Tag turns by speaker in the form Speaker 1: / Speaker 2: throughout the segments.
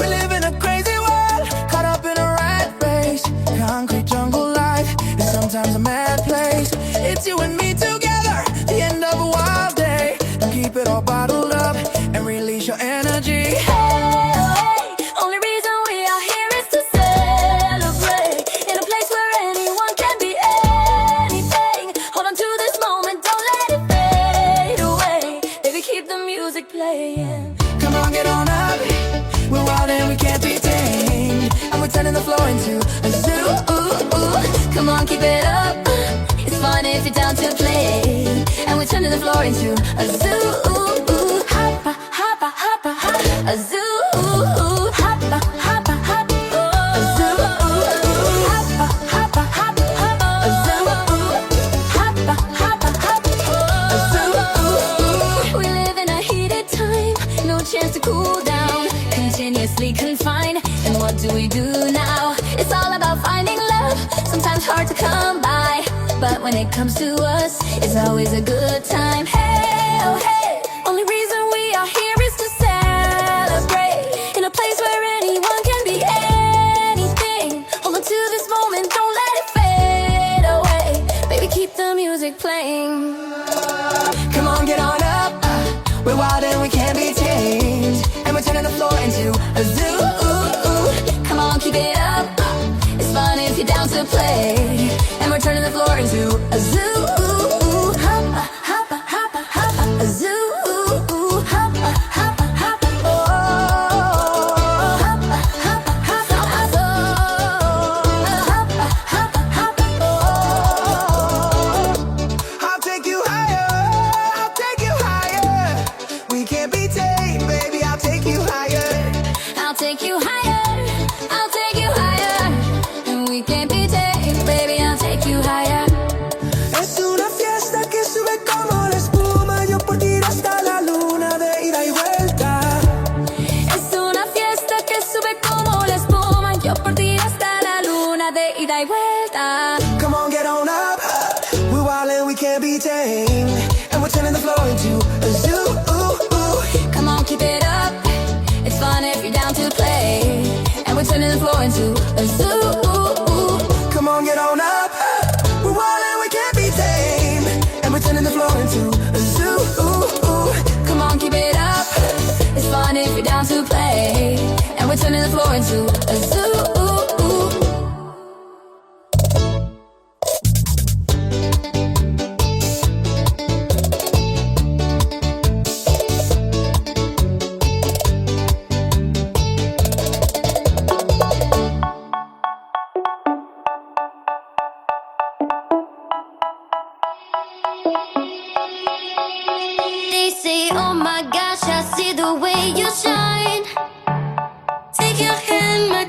Speaker 1: live in a crazy world, caught up in a rat race. Concrete jungle life is sometimes a mad place. It's you and me together, the end of a wild day. Don't keep it all bottled up and release your energy.
Speaker 2: Only reason we are here is to celebrate in a place where anyone can be anything. Hold on to this moment, don't let it fade away. Baby, keep the music playing.
Speaker 1: Come on, get on up. We're wild and we can't be tamed, and we're turning the floor into a zoo.
Speaker 2: Come on, keep it up. It's fun if you're down to play, and we're turning the floor into a zoo. Hoppa, hoppa, hoppa, hoppa, a zoo. Hoppa, hoppa, hoppa, a zoo. Hoppa, hoppa, hoppa, hoppa, a zoo. Hoppa, hoppa, hoppa, a zoo. We live in a heated time, no chance to cool down. Continuously confined, and what do we do now? It's all about finding love, sometimes hard to come by, but when it comes to us, it's always a good time. Hey, oh hey, only reason we are here is to celebrate in a place where anyone can be anything. Hold on to this moment, don't let it fade away. Baby, keep the music playing.
Speaker 1: Come on, get on up. We're wild and we can't be tamed, and we're turning the floor into a zoo.
Speaker 2: Come on, keep it up. It's fun if you're down to play, and we're turning the floor into a zoo. Hoppa, hoppa, hoppa, hoppa, a zoo. Hoppa, hoppa, hoppa, oh. Hoppa, hoppa, hoppa, a zoo. Hoppa, hoppa, hoppa, oh.
Speaker 1: I'll take you higher, I'll take you higher. We can't be tamed, baby, I'll take you higher.
Speaker 2: I'll take you higher, I'll take you higher, and we can't be tamed, baby, I'll take you higher.
Speaker 1: Es una fiesta que sube como la espuma, yo por ti hasta la luna de ida y vuelta.
Speaker 2: Es una fiesta que sube como la espuma, yo por ti hasta la luna de ida y vuelta.
Speaker 1: Come on, get on up. We're wild and we can't be tamed, and we're turning the floor into a zoo.
Speaker 2: Come on, keep it up. It's fun if you're down to play, and we're turning the floor into a zoo.
Speaker 1: Come on, get on up. We're wild and we can't be tamed, and we're turning the floor into a zoo.
Speaker 2: Come on, keep it up. It's fun if you're down to play, and we're turning the floor into a zoo. They say, oh my gosh, I see the way you shine. Take your hand, my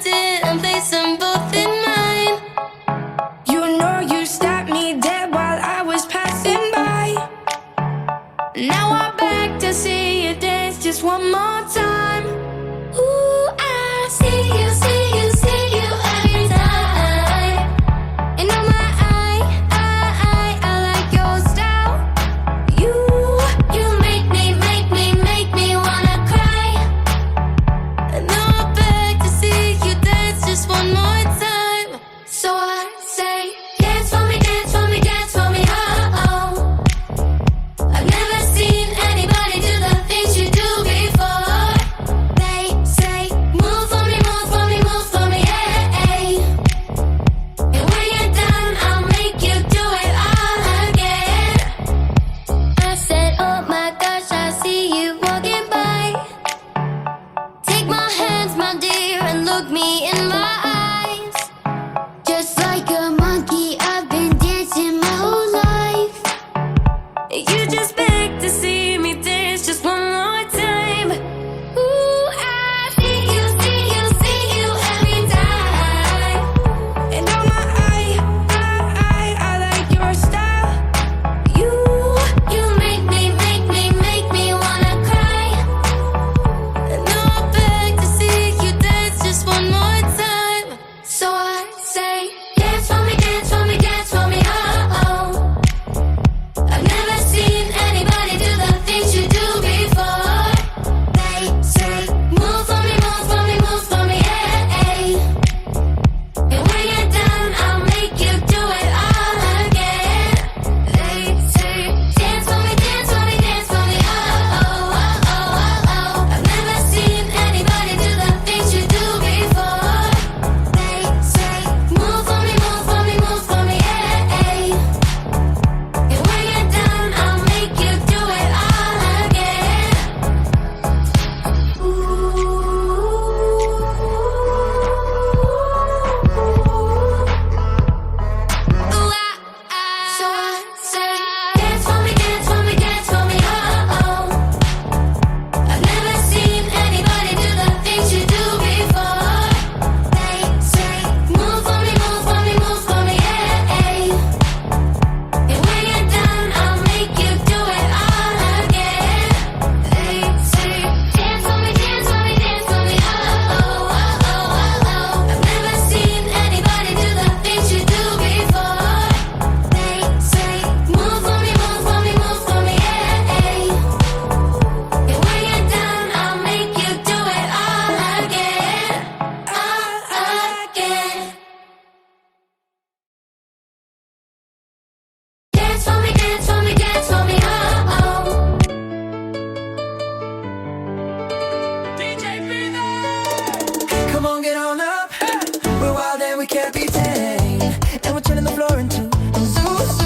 Speaker 1: and we can't be tamed, and we're turning the floor into a zoo, zoo.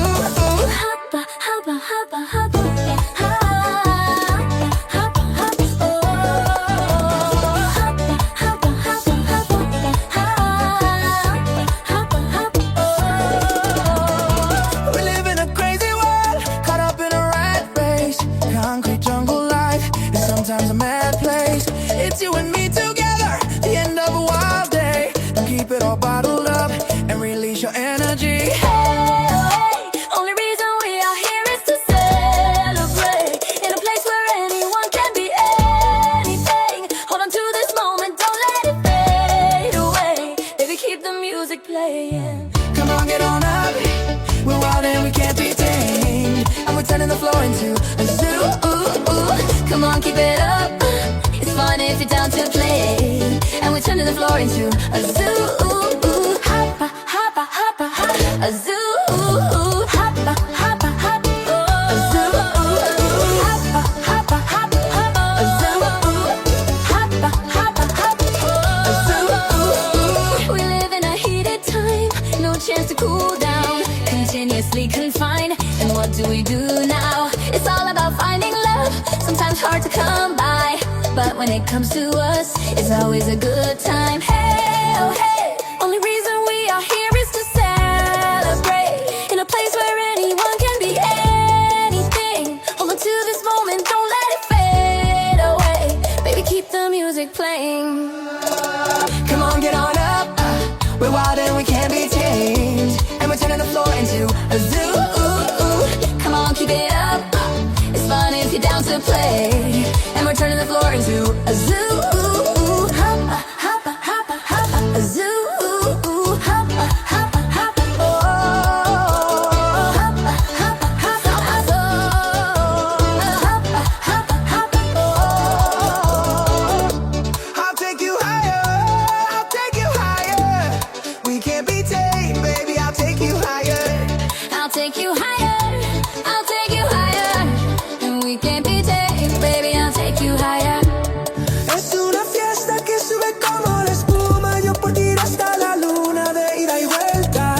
Speaker 2: Hoppa, hoppa, hoppa, hoppa. Hoppa, hoppa, oh. Hoppa, hoppa, hoppa, hoppa. Hoppa, hoppa, oh.
Speaker 1: We live in a crazy world, caught up in a rat race. Concrete jungle life is sometimes a mad place. It's you and me together, the end of a wild day. Don't keep it all bottled up and release your energy.
Speaker 2: Hey, only reason we are here is to celebrate in a place where anyone can be anything. Hold on to this moment, don't let it fade away. Baby, keep the music playing.
Speaker 1: Come on, get on up. We're wild and we can't be tamed, and we're turning the floor into a zoo.
Speaker 2: Come on, keep it up. It's fun if you're down to play, and we're turning the floor into a zoo. Hoppa, hoppa, hoppa, hoppa. A zoo. Hoppa, hoppa, hoppa. A zoo. Hoppa, hoppa, hoppa, hoppa. A zoo. Hoppa, hoppa, hoppa. A zoo. We live in a heated time, no chance to cool down, continuously confined. And what do we do now? It's all about finding love, sometimes hard to come by, but when it comes to us, it's always a good time. Hey, oh hey, only reason we are here is to celebrate in a place where anyone can be anything. Hold on to this moment, don't let it fade away. Baby, keep the music playing.
Speaker 1: Come on, get on up. We're wild and we can't be tamed, and we're turning the floor into a zoo.
Speaker 2: Come on, keep it up. It's fun if you're down to play, and we're turning the floor into a zoo. Hoppa, hoppa, hoppa, hoppa. A zoo. Hoppa, hoppa, hoppa. Oh. Hoppa, hoppa, hoppa. A zoo. Hoppa, hoppa, hoppa. Oh.
Speaker 1: I'll take you higher, I'll take you higher. We can't be tamed, baby, I'll take you higher.
Speaker 2: I'll take you higher. I'll take you higher. And we can't be tamed, baby, I'll take you higher.
Speaker 1: Es una fiesta que sube como la espuma, yo por ti hasta la luna de ida y vuelta.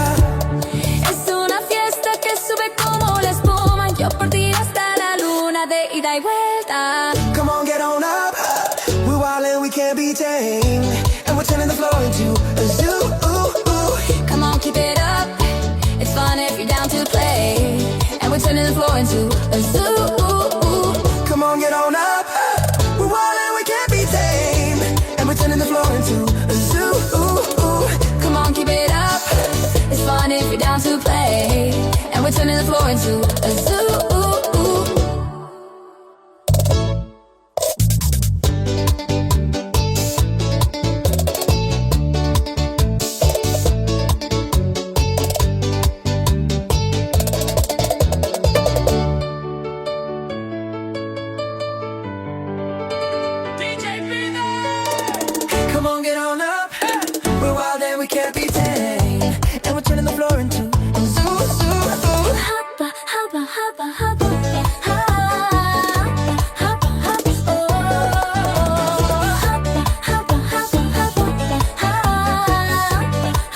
Speaker 2: Es una fiesta que sube como la espuma, yo por ti hasta la luna de ida y vuelta.
Speaker 1: Come on, get on up. We're wild and we can't be tamed, and we're turning the floor into a zoo.
Speaker 2: Come on, keep it up. It's fun if you're down to play, and we're turning the floor into a zoo.
Speaker 1: Come on, get on up. We're wild and we can't be tamed, and we're turning the floor into a zoo.
Speaker 2: Come on, keep it up. It's fun if you're down to play, and we're turning the floor into a zoo.
Speaker 1: Come on, get on up. We're wild and we can't be tamed, and we're turning the floor into a zoo.
Speaker 2: Hoppa, hoppa, hoppa, hoppa. Hoppa, hoppa, oh. Hoppa, hoppa, hoppa, hoppa.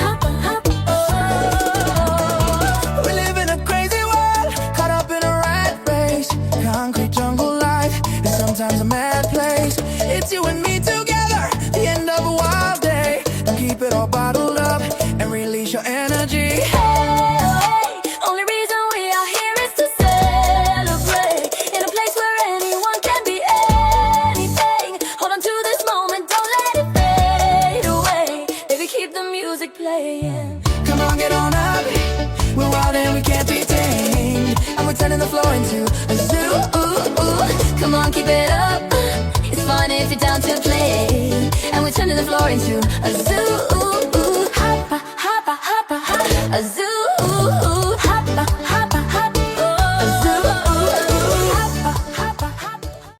Speaker 2: Hoppa, hoppa, oh.
Speaker 1: We live in a crazy world, caught up in a rat race. Concrete jungle life is sometimes a mad place. It's you and me together, the end of a wild day. Don't keep it all bottled up and release your energy.
Speaker 2: Hey, only reason we are here is to celebrate in a place where anyone can be anything. Hold on to this moment, don't let it fade away. Baby, keep the music playing.
Speaker 1: Come on, get on up. We're wild and we can't be tamed, and we're turning the floor into a zoo.
Speaker 2: Come on, keep it up. It's fun if you're down to play, and we're turning the floor into a zoo. Hoppa, hoppa, hoppa, hoppa. A zoo.